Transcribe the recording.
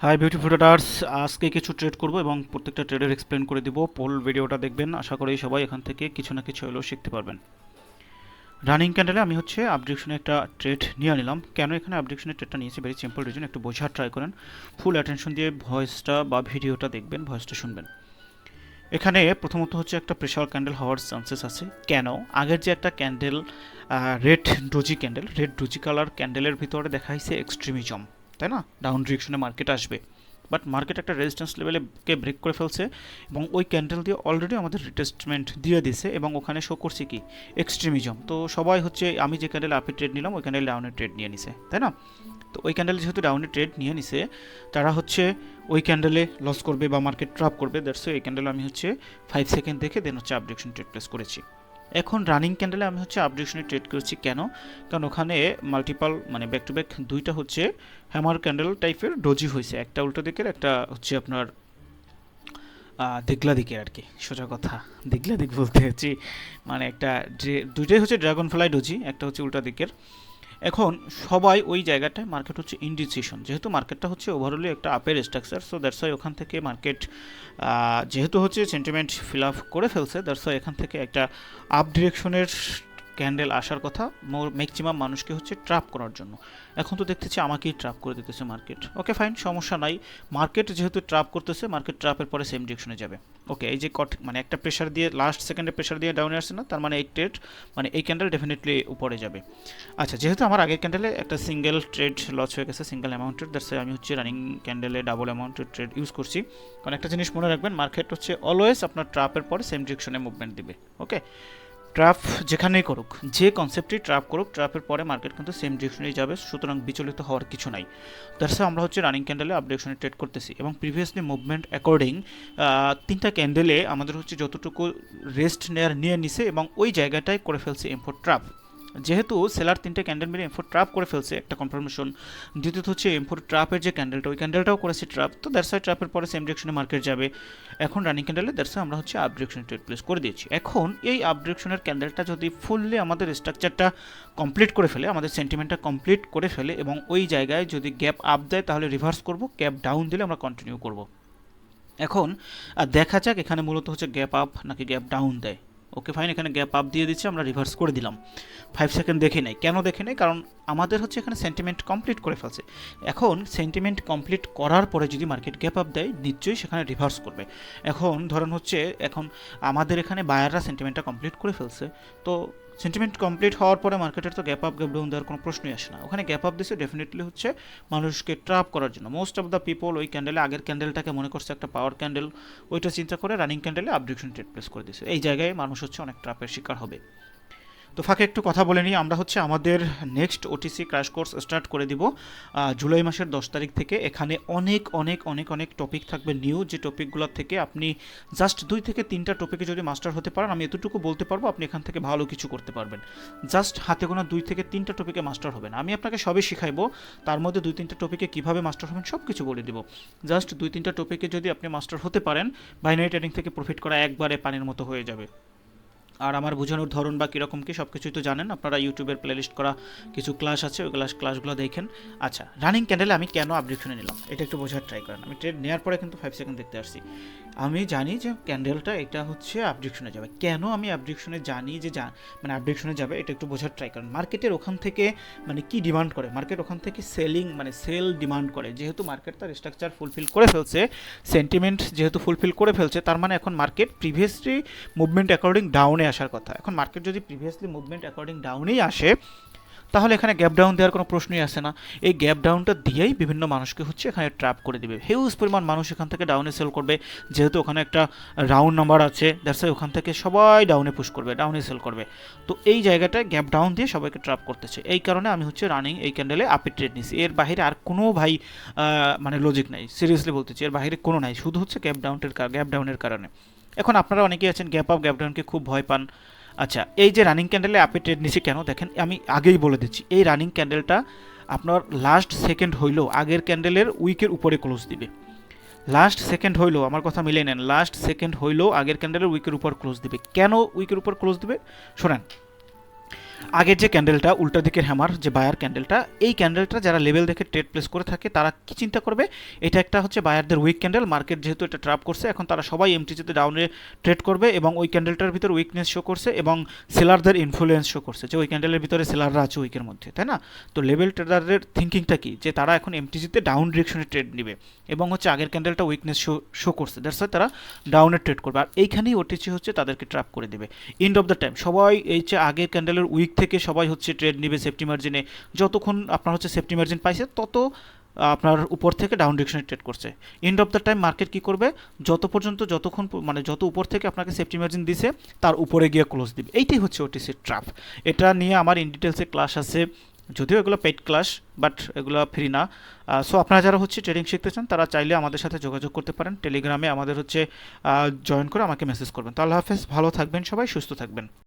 Hi beautiful traders, আজকে কিছু trade করব এবং প্রত্যেকটা ট্রেডের এক্সপ্লেন করে দিব। ফুল ভিডিওটা দেখবেন, আশা করি সবাই এখান থেকে কিছু না কিছু হলেও শিখতে পারবেন। রানিং ক্যান্ডেলে আমি হচ্ছে আপডেশনে একটা ট্রেড নিয়ে নিলাম। কেন এখানে আপডেশনের ট্রেডটা নিয়েছি? ভেরি সিম্পল রিজন, একটু বোঝার ট্রাই করেন। ফুল অ্যাটেনশন দিয়ে ভয়েসটা বা ভিডিওটা দেখবেন, ভয়েসটা শুনবেন। এখানে প্রথমত হচ্ছে একটা প্রেশার ক্যান্ডেল হওয়ার চান্সেস আছে। কেন? আগের যে একটা ক্যান্ডেল, রেড ডোজি কালার ক্যান্ডেলের ভিতরে দেখা হয়েছে এক্সট্রিমিজম, তাই না? ডাউন ডিরেকশনে মার্কেট আসবে, বাট মার্কেট একটা রেজিস্ট্যান্স লেভেলকে ব্রেক করে ফেলছে এবং ওই ক্যান্ডেল দিয়ে অলরেডি আমাদের রিটেস্টমেন্ট দিয়ে দিছে এবং ওখানে শো করছে কি এক্সট্রিমিজম। তো সবাই হচ্ছে, আমি যে ক্যান্ডেল আপে ট্রেড নিলাম ওই ক্যান্ডেল ডাউনে ট্রেড নিয়ে নিছে, তাই না? তো ওই ক্যান্ডেল যেহেতু ডাউনে ট্রেড নিয়ে নিছে, তারা হচ্ছে ওই ক্যান্ডেলে লস করবে বা মার্কেট ট্র্যাপ করবে। দ্যাটস এই ক্যান্ডেল আমি হচ্ছে 5 সেকেন্ড দেখে দেন হচ্ছে আপডেশন ট্রেড প্লেস করেছি। এখন রানিং ক্যান্ডেলে আমি হচ্ছে আপডেশনে ট্রেড করেছি। কেন? কারণ ওখানে মাল্টিপাল মানে ব্যাক টু ব্যাক দুইটা হচ্ছে হ্যামার ক্যান্ডেল টাইপের ডোজি হয়েছে, একটা উল্টো দিকের, একটা হচ্ছে আপনার দিগলা দিকের আর কি। সোজা কথা দিগলা দিক বলতে হচ্ছে মানে একটা দুইটাই হচ্ছে ড্রাগন ফ্লাই ডোজি, একটা হচ্ছে উল্টা দিকের। এখন সবাই ওই জায়গাটায় মার্কেট হচ্ছে ইনডিসিশন, যেহেতু মার্কেটটা হচ্ছে ওভারঅলি একটা আপের স্ট্রাকচার। সো দ্যাটস ওয়াই ওখান থেকে মার্কেট যেহেতু হচ্ছে সেন্টিমেন্ট ফিল আপ করে ফেলছে, দ্যাটস ওয়াই এখান থেকে একটা আপ ডিরেকশনের ক্যান্ডেল আসার কথা ম্যাক্সিমাম মানুষকে হচ্ছে ট্র্যাপ করার জন্য। এখন তো দেখতেছি আমাকেই ট্র্যাপ করে দিতেছে মার্কেট। ওকে ফাইন, সমস্যা নাই। মার্কেট যেহেতু ট্র্যাপ করতেছে, মার্কেট ট্র্যাপের পরে সেম ডিরেকশনে যাবে। ওকে, এই যে মানে একটা প্রেশার দিয়ে লাস্ট সেকেন্ডে প্রেশার দিয়ে ডাউনে আসছে না, তার মানে এই ট্রেড মানে এই ক্যান্ডেল ডেফিনেটলি উপরে যাবে। আচ্ছা, যেহেতু আমার আগের ক্যান্ডেলে একটা সিঙ্গেল ট্রেড লস হয়ে গেছে, সিঙ্গেল অ্যামাউন্টের, দ্যাটস আমি হচ্ছে রানিং ক্যান্ডেলে ডাবল অ্যামাউন্টের ট্রেড ইউজ করছি। কারণ একটা জিনিস মনে রাখবেন, মার্কেট হচ্ছে অলওয়েজ আপনার ট্র্যাপের পরে সেম ডিরেকশনে মুভমেন্ট দিবে। ওকে, ট্র্যাপ যেখানেই করুক, যে কনসেপ্টই ট্র্যাপ করুক, ট্র্যাপের পরে মার্কেট কিন্তু সেম ডিরেকশনেই যাবে, সুতরাং বিচলিত হওয়ার কিছু নাই। দ্যাটস আমরা হচ্ছে রানিং ক্যান্ডেলে আপ ডিরেকশনে ট্রেড করতেছি এবং প্রিভিয়াসলি মুভমেন্ট অ্যাকর্ডিং তিনটা ক্যান্ডেলে আমাদের হচ্ছে যতটুকু রেস্ট নিয়ে নিছে এবং ওই জায়গাটায় করে ফেলছে ইম্পোর্ট ট্র্যাপ। যেহেতু সেলার তিনটে ক্যান্ডেল মিলে এমফোর ট্র্যাপ করে ফেলছে, একটা কনফার্মেশন। দ্বিতীয়ত হচ্ছে এমফোর ট্র্যাপের যে ক্যান্ডেলটা, ওই ক্যান্ডেলটাও করেছে ট্র্যাপ, তো দ্যাটস ওয়াই ট্র্যাপের পরে সেম ডিরেকশনে মার্কেট যাবে। এখন রানিং ক্যান্ডেলে দ্যাটস ওয়াই আমরা হচ্ছে আপ ডিরেকশনে ট্রেড প্লেস করে দিয়েছি। এখন এই আপ ডিরেকশনের ক্যান্ডেলটা যদি ফুললি আমাদের স্ট্রাকচারটা কমপ্লিট করে ফেলে, আমাদের সেন্টিমেন্টটা কমপ্লিট করে ফেলে এবং ওই জায়গায় যদি গ্যাপ আপ দেয় তাহলে রিভার্স করব, গ্যাপ ডাউন দিলে আমরা কন্টিনিউ করব। এখন দেখা যাক এখানে মূলত হচ্ছে গ্যাপ আপ নাকি গ্যাপ ডাউন দেয়। ওকে ফাইন, এখানে গ্যাপ আপ দিয়ে দিচ্ছে, আমরা রিভার্স করে দিলাম। 5 সেকেন্ড দেখে নেই। কেন দেখে নেই? কারণ আমাদের হচ্ছে এখানে সেন্টিমেন্ট কমপ্লিট করে ফেলছে। এখন সেন্টিমেন্ট কমপ্লিট করার পরে যদি মার্কেট গ্যাপ আপ দেয়, নিশ্চয়ই সেখানে রিভার্স করবে। এখন ধরেন হচ্ছে এখন আমাদের এখানে বায়াররা সেন্টিমেন্টটা কমপ্লিট করে ফেলছে, তো সেন্টিমেন্ট কমপ্লিট হওয়ার পরে মার্কেটের তো গ্যাপ আপ গ্যাপ ডাউন দেওয়ার কোনো প্রশ্নই আসে না। ওখানে গ্যাপ আপ দিচ্ছে ডেফিনেটলি হচ্ছে মানুষকে ট্র্যাপ করার জন্য। মোস্ট অফ দ্য পিপল ওই ক্যান্ডেলে আগের ক্যান্ডেলটাকে মনে করছে একটা পাওয়ার ক্যান্ডেল, ওইটা চিন্তা করে রানিং ক্যান্ডেলে আপডিকশন ট্রেড প্লেস করে দিচ্ছে। এই জায়গায় মানুষ হচ্ছে অনেক ট্র্যাপের শিকার হবে। তো ফাঁকে একটু কথা বলে নিই, আমরা হচ্ছে আমাদের next OTC crash course start করে দিব জুলাই মাসের 10 তারিখ থেকে। এখানে অনেক অনেক অনেক অনেক টপিক থাকবে নিউ, যে টপিকগুলোর থেকে আপনি জাস্ট 2 থেকে 3টা টপিকে যদি মাস্টার হতে পারেন, আমি এতটুকু বলতে পারবো আপনি এখান থেকে ভালো কিছু করতে পারবেন। জাস্ট হাতে গোনা 2 থেকে 3টা টপিকে মাস্টার হবেন, আমি আপনাকে সবই শিখাইবো। তার মধ্যে 2-3টা টপিকে কীভাবে মাস্টার হবেন সব কিছু বলে দিব। জাস্ট 2-3টা টপিকে যদি আপনি মাস্টার হতে পারেন, বাইনারি ট্রেডিং থেকে প্রফিট করা একবারে পানির মতো হয়ে যাবে। আর আমার বোঝানোর ধরন বা কীরকম কী সব কিছুই তো জানেন আপনারা, ইউটিউবের প্লেলিস্ট করা কিছু ক্লাস আছে, ওই ক্লাসগুলো দেখেন। আচ্ছা, রানিং ক্যান্ডেলে আমি কেন আপডেশনে নিলাম এটা একটু বোঝার ট্রাই করেন। আমি ট্রেড নেওয়ার পরে কিন্তু 5 সেকেন্ড দেখতে আসছি, আমি জানি যে ক্যান্ডেলটা এটা হচ্ছে আপডেশনে যাবে। কেন আমি আপডেশনে জানি যে মানে আপডেশনে যাবে, এটা একটু বোঝার ট্রাই করেন। মার্কেটের ওখান থেকে মানে কি ডিমান্ড করে, মার্কেট ওখান থেকে সেলিং মানে সেল ডিমান্ড করে। যেহেতু মার্কেট তার স্ট্রাকচার ফুলফিল করে ফেলছে, সেন্টিমেন্ট যেহেতু ফুলফিল করে ফেলছে, তার মানে এখন মার্কেট প্রিভিয়াসলি মুভমেন্ট অ্যাকর্ডিং ডাউনে আসার কথা। এখন মার্কেট যদি প্রিভিয়াসলি মুভমেন্ট অ্যাকর্ডিং ডাউনেই আসে, তাহলে এখানে গ্যাপ ডাউন দেওয়ার কোনো প্রশ্নই আসে না। এই গ্যাপ ডাউনটা দিয়েই বিভিন্ন মানুষকে হচ্ছে এখানে ট্র্যাপ করে দিবে। হিউজ পরিমাণ মানুষ এখান থেকে ডাউনে সেল করবে, যেহেতু ওখানে একটা রাউন্ড নাম্বার আছে, দ্যাটস ওয়াই ওখান থেকে সবাই ডাউনে পুশ করবে, ডাউনে সেল করবে। তো এই জায়গাটায় গ্যাপ ডাউন দিয়ে সবাইকে ট্র্যাপ করতেছে। এই কারণে আমি হচ্ছে রানিং এই ক্যান্ডেলে আপে ট্রেড নিছি। এর বাইরে আর কোনো মানে লজিক নাই, সিরিয়াসলি বলতেছি, এর বাইরে কোনো নাই, শুধু হচ্ছে গ্যাপ ডাউনের কারণে। এখন আপনারা অনেকেই আছেন গ্যাপ আপ গ্যাপ ডাউনকে খুব ভয় পান। আচ্ছা, এই যে রানিং ক্যান্ডেলে আপে ট্রেড নিছি কেন দেখেন, আমি আগেই বলে দিচ্ছি, এই রানিং ক্যান্ডেলটা আপনার লাস্ট সেকেন্ড হইলেও আগের ক্যান্ডেলের উইকের উপরে ক্লোজ দিবে। লাস্ট সেকেন্ড হইলেও, আমার কথা মিলে নেন, লাস্ট সেকেন্ড হইলেও আগের ক্যান্ডেলের উইকের উপর ক্লোজ দিবে। কেন উইকের উপর ক্লোজ দিবে শোনেন। আগের যে ক্যান্ডেলটা উল্টা দিকের হ্যামার যে বায়ার ক্যান্ডেলটা, এই ক্যান্ডেলটা যারা লেভেল দেখে ট্রেড প্লেস করে থাকে তারা কি চিন্তা করবে, এটা একটা হচ্ছে বায়ারদের উইক ক্যান্ডেল, মার্কেট যেহেতু এটা ট্র্যাপ করছে এখন তারা সবাই এমটিজিতে ডাউনে ট্রেড করবে এবং ওই ক্যান্ডেলটার ভিতর উইকনেস শো করছে এবং সেলারদের ইনফ্লুয়েন্স শো করছে যে ওই ক্যান্ডেলের ভিতরে সেলাররা আছে উইকের মধ্যে, তাই না? তো লেভেল ট্রেডারদের থিঙ্কিংটা কি, যে তারা এখন এমটিজিতে ডাউন ডিরেকশনে ট্রেড নেবে এবং হচ্ছে আগের ক্যান্ডেলটা উইকনেস শো করছে, দ্যাটস ওয়াই তারা ডাউনে ট্রেড করবে, আর এইখানেই ওটিসি হচ্ছে তাদেরকে ট্র্যাপ করে দেবে। এন্ড অফ দ্য টাইম সবাই এই যে আগের ক্যান্ডেলের উইক থেকে সবাই হচ্ছে ট্রেড নেবে সেফটি মার্জিনে, যতক্ষণ আপনার হচ্ছে সেফটি মার্জিন পাইছে তত আপনার উপর থেকে ডাউন ডিরেকশনে ট্রেড করছে। End of the time market কি করবে, যতক্ষণ মানে যত উপর থেকে আপনাকে সেফটি মার্জিন দিছে তার উপরে গিয়ে ক্লোজ দিবে। এইটাই হচ্ছে ওটিসির ট্র্যাপ। এটা নিয়ে আমার ইন ডিটেলসে ক্লাস আছে, যদিও এগুলো পেইড ক্লাস, বাট এগুলো ফ্রি না। সো আপনারা যারা হচ্ছে ট্রেডিং শিখতে চান তারা চাইলে আমাদের সাথে যোগাযোগ করতে পারেন, টেলিগ্রামে আমাদের হচ্ছে জয়েন করে আমাকে মেসেজ করবেন। তো আল্লাহ হাফেজ, ভালো থাকবেন সবাই, সুস্থ থাকবেন।